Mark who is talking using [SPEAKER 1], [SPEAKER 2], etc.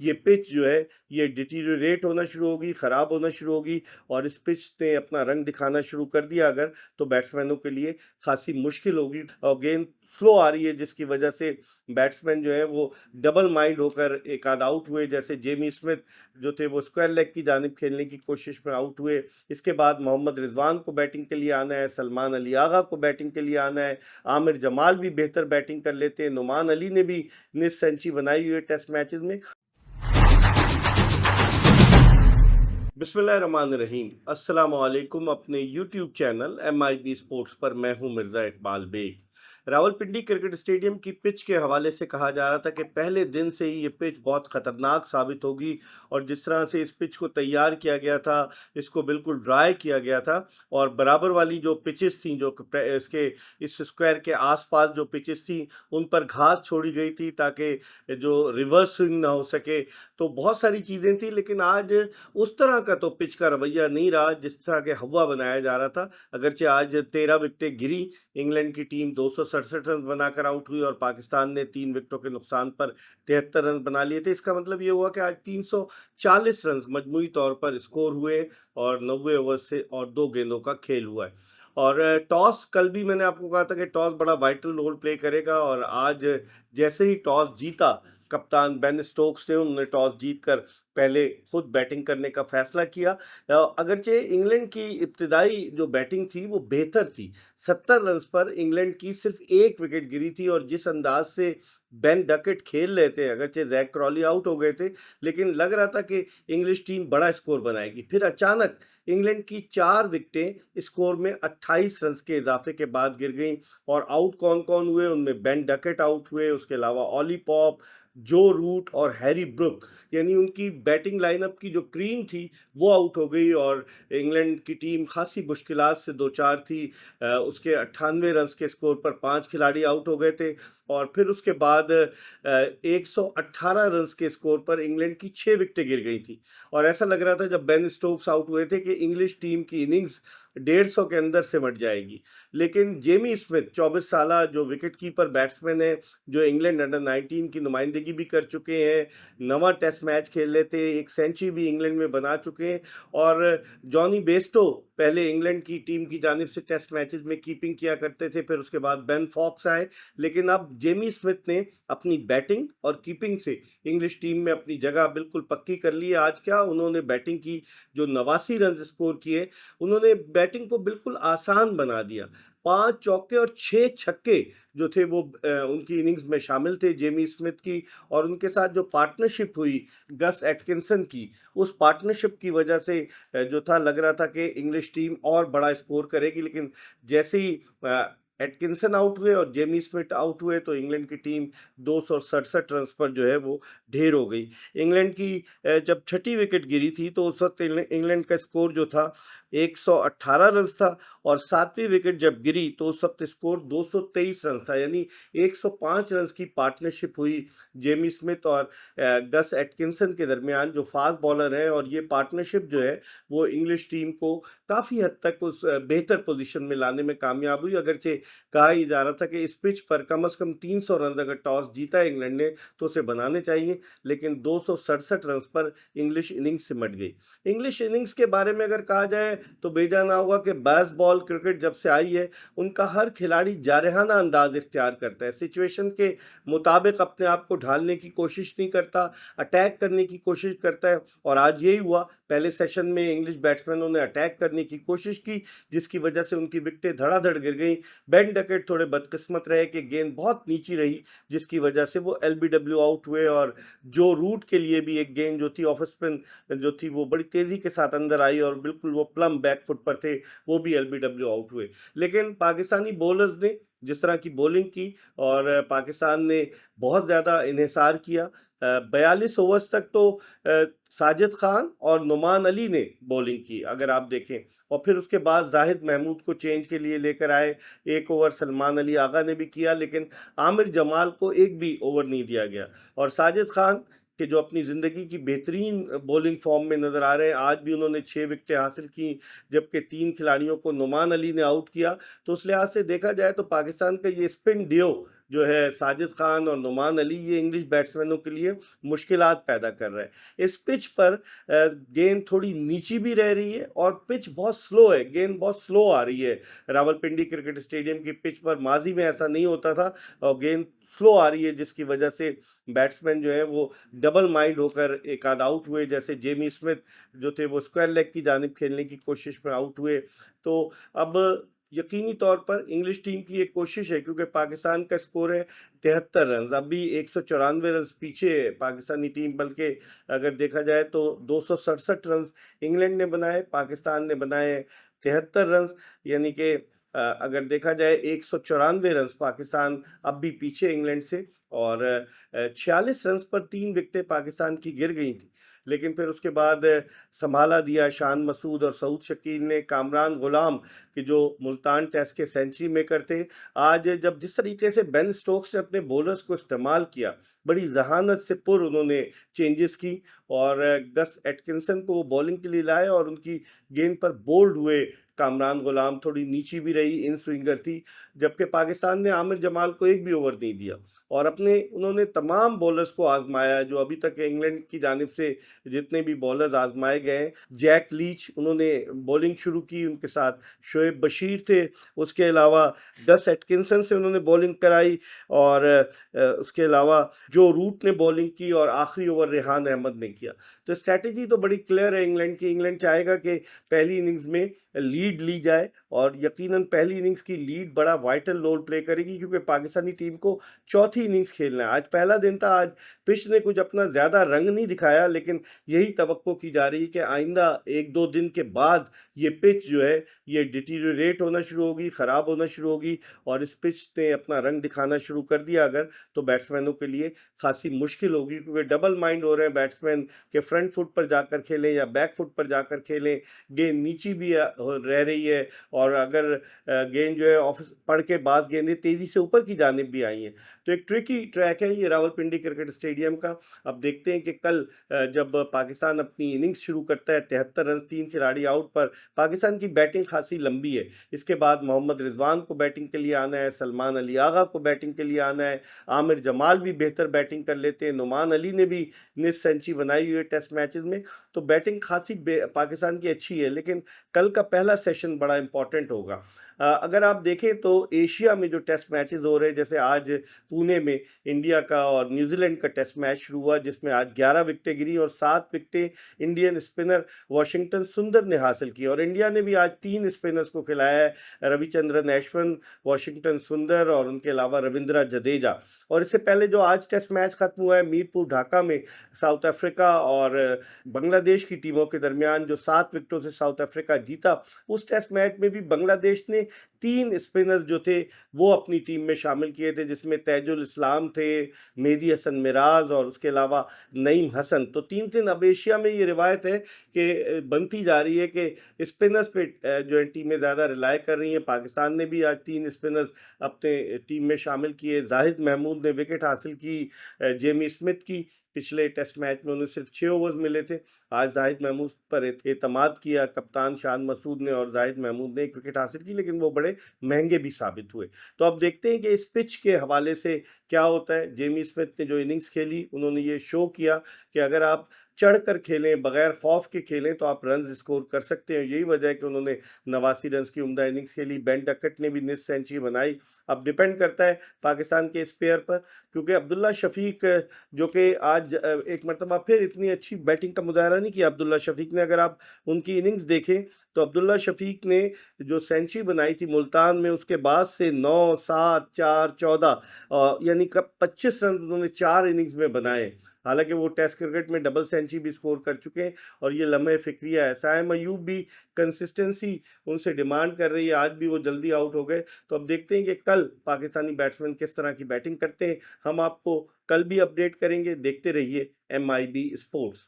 [SPEAKER 1] ये पिच जो है ये डिटीरियोरेट होना शुरू होगी, ख़राब होना शुरू होगी और इस पिच ने अपना रंग दिखाना शुरू कर दिया अगर, तो बैट्समैनों के लिए ख़ासी मुश्किल होगी और गेंद स्लो आ रही है जिसकी वजह से बैट्समैन जो है वो डबल माइंड होकर एक आध आउट हुए। जैसे जेमी स्मिथ जो थे वो स्क्वायर लेग की जानिब खेलने की कोशिश में आउट हुए। इसके बाद मोहम्मद रिजवान को बैटिंग के लिए आना है, सलमान अली आगा को बैटिंग के लिए आना है, आमिर जमाल भी बेहतर बैटिंग कर लेते हैं, नुमान अली ने भी निस सेंचुरी बनाई हुई है टेस्ट मैचेस में। बिस्मिल्लाहिर्रहमानिर्रहीम, अस्सलाम वालेकुम। अपने यूट्यूब चैनल MIB स्पोर्ट्स पर मैं हूं मिर्ज़ा इकबाल बेग। रावलपिंडी क्रिकेट स्टेडियम की पिच के हवाले से कहा जा रहा था कि पहले दिन से ही ये पिच बहुत ख़तरनाक साबित होगी और जिस तरह से इस पिच को तैयार किया गया था, इसको बिल्कुल ड्राई किया गया था और बराबर वाली जो पिचेस थी जो इसके इस स्क्वायर के आसपास जो पिचेस थी उन पर घास छोड़ी गई थी ताकि जो रिवर्स स्विंग ना हो सके। तो बहुत सारी चीज़ें थी, लेकिन आज उस तरह का तो पिच का रवैया नहीं रहा जिस तरह के हवा बनाया जा रहा था। अगरचे आज 13 विकेटें गिरी, इंग्लैंड की टीम 267 रन बनाकर आउट हुई और पाकिस्तान ने 3 विकेटों के नुकसान पर 73 रन बना लिए थे। इसका मतलब ये हुआ कि आज 340 रन मजमूई तौर पर स्कोर हुए और 90 ओवर से और 2 गेंदों का खेल हुआ है। और टॉस, कल भी मैंने आपको कहा था कि टॉस बड़ा वाइटल रोल प्ले करेगा और आज जैसे ही टॉस जीता कप्तान बेन स्टोक्स ने, उन्होंने टॉस जीतकर पहले खुद बैटिंग करने का फैसला किया। अगरचे इंग्लैंड की इब्तिदाई जो बैटिंग थी वो बेहतर थी। 70 रन पर इंग्लैंड की सिर्फ 1 विकेट गिरी थी और जिस अंदाज से बेन डकेट खेल रहे थे, अगरचे जैक क्रॉली आउट हो गए थे, लेकिन लग रहा था कि इंग्लिश टीम बड़ा स्कोर बनाएगी। फिर अचानक इंग्लैंड की 4 विकेटें स्कोर में 28 रन के इजाफे के बाद गिर गईं और आउट कौन-कौन हुए, उनमें बेन डकेट आउट हुए, उसके अलावा ऑली पॉप, जो रूट और हैरी ब्रुक, यानी उनकी बैटिंग लाइनअप की जो क्रीम थी वो आउट हो गई और इंग्लैंड की टीम खासी मुश्किलात से 2-4 थी। उसके 98 रन के स्कोर पर 5 खिलाड़ी आउट हो गए थे और फिर उसके बाद 118 रन के स्कोर पर इंग्लैंड की 6 विकेटें गिर गई थी और ऐसा लग रहा था जब बेन स्टोक्स आउट हुए थे कि इंग्लिश टीम की इनिंग्स 150 के अंदर सिमट जाएगी। लेकिन जेमी स्मिथ 24 साला जो विकेट कीपर बैट्समैन है, जो इंग्लैंड अंडर 19 की नुमाइंदगी भी कर चुके हैं, नवा टेस्ट मैच खेल लेते, एक सेंचुरी भी इंग्लैंड में बना चुके हैं और जॉनी बेस्टो पहले इंग्लैंड की टीम की जानिब से टेस्ट मैचेस में कीपिंग किया करते थे, फिर उसके बाद बेन फॉक्स आए, लेकिन अब जेमी स्मिथ ने अपनी बैटिंग और कीपिंग से इंग्लिश टीम में अपनी जगह बिल्कुल पक्की कर ली है। आज क्या उन्होंने बैटिंग की, जो 89 रन स्कोर किए, उन्होंने बैटिंग को बिल्कुल आसान बना दिया। 5 चौके और 6 छक्के जो थे वो उनकी इनिंग्स में शामिल थे जेमी स्मिथ की और उनके साथ जो पार्टनरशिप हुई गस एटकिंसन की, उस पार्टनरशिप की वजह से जो था लग रहा था कि इंग्लिश टीम और बड़ा स्कोर करेगी, लेकिन जैसे ही एटकिंसन आउट हुए और जेमी स्मिथ आउट हुए तो इंग्लैंड की टीम 267 रन पर जो है वो ढेर हो गई। इंग्लैंड की जब छठी विकेट गिरी थी तो उस वक्त इंग्लैंड का स्कोर जो था 118 रन था और 7वीं विकेट जब गिरी तो उस वक्त स्कोर 223 रन था, यानी 105 रन की पार्टनरशिप हुई जेमी स्मिथ और गस एटकिंसन के दरमियान, जो फास्ट बॉलर हैं, और ये पार्टनरशिप जो है वो इंग्लिश टीम को काफ़ी हद तक उस बेहतर पोजीशन में लाने में कामयाब हुई। अगरचे कहा ही जा रहा था कि इस पिच पर कम से कम 300 रन अगर टॉस जीता इंग्लैंड ने तो उसे बनाने चाहिए, लेकिन 267 रन पर इंग्लिश इनिंग्स सिमट गई। इंग्लिश इनिंग्स के बारे में अगर कहा जाए तो बेजाना होगा कि बेसबॉल क्रिकेट जब से आई है उनका हर खिलाड़ी जारहाना अंदाज इख्तियार करता है, सिचुएशन के मुताबिक अपने आप को ढालने की कोशिश नहीं करता, अटैक करने की कोशिश करता है और आज यही हुआ। पहले सेशन में इंग्लिश बैट्समैनों ने अटैक करने की कोशिश की जिसकी वजह से उनकी विकेटें धड़ाधड़ गिर गई। बेन डकेट थोड़े बदकिस्मत रहे कि गेंद बहुत नीची रही जिसकी वजह से वो LBW आउट हुए और जो रूट के लिए भी एक गेंद जो थी ऑफ स्पिन जो थी वो बड़ी तेज़ी के साथ अंदर आई और बिल्कुल वो प्लम बैक फुट पर थे, वो भी LBW आउट हुए। लेकिन पाकिस्तानी बॉलर्स ने जिस तरह की बॉलिंग की और पाकिस्तान ने बहुत ज़्यादा इन्हिसार किया। 42 ओवर्स तक तो साजिद खान और नुमान अली ने बॉलिंग की अगर आप देखें, और फिर उसके बाद जाहिद महमूद को चेंज के लिए लेकर आए। 1 ओवर सलमान अली आगा ने भी किया, लेकिन आमिर जमाल को एक भी ओवर नहीं दिया गया और साजिद खान कि जो अपनी ज़िंदगी की बेहतरीन बॉलिंग फॉर्म में नज़र आ रहे हैं, आज भी उन्होंने 6 विकेटें हासिल की, जबकि 3 खिलाड़ियों को नुमान अली ने आउट किया। तो उस लिहाज से देखा जाए तो पाकिस्तान का ये स्पिन डियो जो है साजिद खान और नुमान अली, ये इंग्लिश बैट्समैनों के लिए मुश्किलात पैदा कर रहे हैं। इस पिच पर गेंद थोड़ी नीची भी रह रही है और पिच बहुत स्लो है, गेंद बहुत स्लो आ रही है। रावलपिंडी क्रिकेट स्टेडियम की पिच पर माजी में ऐसा नहीं होता था और गेंद स्लो आ रही है, जिसकी वजह से बैट्समैन जो है वो डबल माइंड होकर एक आध आउट हुए। जैसे जेमी स्मिथ जो थे वो स्क्वायर लेग की जानिब खेलने की कोशिश में आउट हुए। तो अब यकीनी तौर पर इंग्लिश टीम की एक कोशिश है, क्योंकि पाकिस्तान का स्कोर है 73 रन, अभी 194 रन पीछे है पाकिस्तानी टीम। बल्कि अगर देखा जाए तो 267 रन इंग्लैंड ने बनाए, पाकिस्तान ने बनाए 73 रन। यानी कि अगर देखा जाए 194 रन पाकिस्तान अब भी पीछे इंग्लैंड से, और 46 रन पर 3 विकेटें पाकिस्तान की गिर गई थी। लेकिन फिर उसके बाद संभाला दिया शान मसूद और सऊद शकील ने। कामरान गुलाम कि जो मुल्तान टेस्ट के सेंचुरी मेकर थे, आज जब जिस तरीके से बेन स्टोक्स ने अपने बॉलर्स को इस्तेमाल किया, बड़ी जहानत से पुर उन्होंने चेंजेस की और गस एटकिंसन को वो बॉलिंग के लिए लाए और उनकी गेंद पर बोल्ड हुए। कामरान गुलाम थोड़ी नीची भी रही, इन स्विंगर थी, जबकि पाकिस्तान ने आमिर जमाल को एक भी ओवर नहीं दिया और उन्होंने तमाम बॉलर्स को आजमाया जो अभी तक इंग्लैंड की जानिब से जितने भी बॉलर्स आजमाए गए। जैक लीच उन्होंने बॉलिंग शुरू की, उनके साथ शोएब बशीर थे, उसके अलावा गस एटकिंसन से उन्होंने बॉलिंग कराई और उसके अलावा जो रूट ने बॉलिंग की और आखिरी ओवर रेहान अहमद ने किया। तो स्ट्रैटेजी तो बड़ी क्लियर है इंग्लैंड की। इंग्लैंड चाहेगा कि पहली इनिंग्स में लीड ली जाए और यकीनन पहली इनिंग्स की लीड बड़ा वाइटल रोल प्ले करेगी, क्योंकि पाकिस्तानी टीम को चौथी इनिंग्स खेलना है। आज पहला दिन था, आज पिच ने कुछ अपना ज़्यादा रंग नहीं दिखाया, लेकिन यही तवक्को की जा रही है कि आइंदा एक दो दिन के बाद ये पिच जो है ये डिटीरियोरेट होना शुरू होगी, ख़राब होना शुरू होगी और इस पिच ने अपना रंग दिखाना शुरू कर दिया अगर, तो बैट्समैनों के लिए खासी मुश्किल होगी, क्योंकि डबल माइंड हो रहे हैं बैट्समैन के फ्रंट फुट पर जाकर खेलें या बैक फुट पर जाकर खेलें। गेंद नीची भी रह रही है और अगर गेंद जो है ऑफ पढ़ के बाद गेंदें तेज़ी से ऊपर की जानिब भी आई हैं। तो एक ट्रिकी ट्रैक है ये रावलपिंडी क्रिकेट स्टेडियम का। अब देखते हैं कि कल जब पाकिस्तान अपनी इनिंग्स शुरू करता है 73 रन 3 खिलाड़ी आउट पर, पाकिस्तान की बैटिंग खासी लंबी है। इसके बाद मोहम्मद रिजवान को बैटिंग के लिए आना है, सलमान अली आगा को बैटिंग के लिए आना है, आमिर जमाल भी बेहतर बैटिंग कर लेते हैं, नुमान अली ने भी निस सेंचुरी बनाई हुई है टेस्ट मैचेस में। तो बैटिंग खासी पाकिस्तान की अच्छी है, लेकिन कल का पहला सेशन बड़ा इंपॉर्टेंट होगा। अगर आप देखें तो एशिया में जो टेस्ट मैचेस हो रहे हैं, जैसे आज पुणे में इंडिया का और न्यूजीलैंड का टेस्ट मैच शुरू हुआ, जिसमें आज 11 विकेटें गिरी और 7 विकेटें इंडियन स्पिनर वाशिंगटन सुंदर ने हासिल की। और इंडिया ने भी आज 3 स्पिनर्स को खिलाया है, रविचंद्रन अश्विन, वाशिंगटन सुंदर और उनके अलावा रविंद्रा जडेजा। और इससे पहले जो आज टेस्ट मैच खत्म हुआ है मीरपुर ढाका में, साउथ अफ्रीका और बांग्लादेश की टीमों के दरमियान, जो 7 विकेटों से साउथ अफ्रीका जीता, उस टेस्ट मैच में भी बांग्लादेश ने 3 स्पिनर्स जो थे वो अपनी टीम में शामिल किए थे, जिसमें तैजुल इस्लाम थे, मेहदी हसन मिराज और उसके अलावा नईम हसन। तो 3-3 अब एशिया में ये रिवायत है कि बनती जा रही है कि स्पिनर्स पे जो है टीमें ज़्यादा रिलाय कर रही हैं। पाकिस्तान ने भी आज 3 स्पिनर्स अपने टीम में शामिल किए। जाहिद महमूद ने विकेट हासिल की जेमी स्मिथ की, पिछले टेस्ट मैच में उन्हें सिर्फ 6 ओवर्स मिले थे। आज जाहिद महमूद पर एतमाद किया कप्तान शान मसूद ने और जाहिद महमूद ने 1 विकेट हासिल की, लेकिन वो बड़े महंगे भी साबित हुए। तो अब देखते हैं कि इस पिच के हवाले से क्या होता है। जेमी स्मिथ ने जो इनिंग्स खेली, उन्होंने ये शो किया कि अगर आप चढ़ कर खेलें, बगैर खौफ के खेलें, तो आप रन स्कोर कर सकते हैं। यही वजह है कि उन्होंने 89 रन की उम्दा इनिंग्स खेली। बेन डकट ने भी निस सेंचुरी बनाई। अब डिपेंड करता है पाकिस्तान के स्पेयर पर, क्योंकि अब्दुल्ला शफीक जो कि आज एक मरतबा फिर इतनी अच्छी बैटिंग का मुजाहरा नहीं किया अब्दुल्ला शफीक ने। अगर आप उनकी इनिंग्स देखें तो अब्दुल्ला शफीक ने जो सेंचुरी बनाई थी मुल्तान में, उसके बाद से 9, 7, 4, 14 यानी कब 25 रन उन्होंने 4 इनिंग्स में बनाए। हालांकि वो टेस्ट क्रिकेट में डबल सेंचुरी भी स्कोर कर चुके हैं और ये लम्हे फिक्रिया है। साइम अयूब भी कंसिस्टेंसी उनसे डिमांड कर रही है, आज भी वो जल्दी आउट हो गए। तो अब देखते हैं कि कल पाकिस्तानी बैट्समैन किस तरह की बैटिंग करते हैं। हम आपको कल भी अपडेट करेंगे। देखते रहिए MIB स्पोर्ट्स।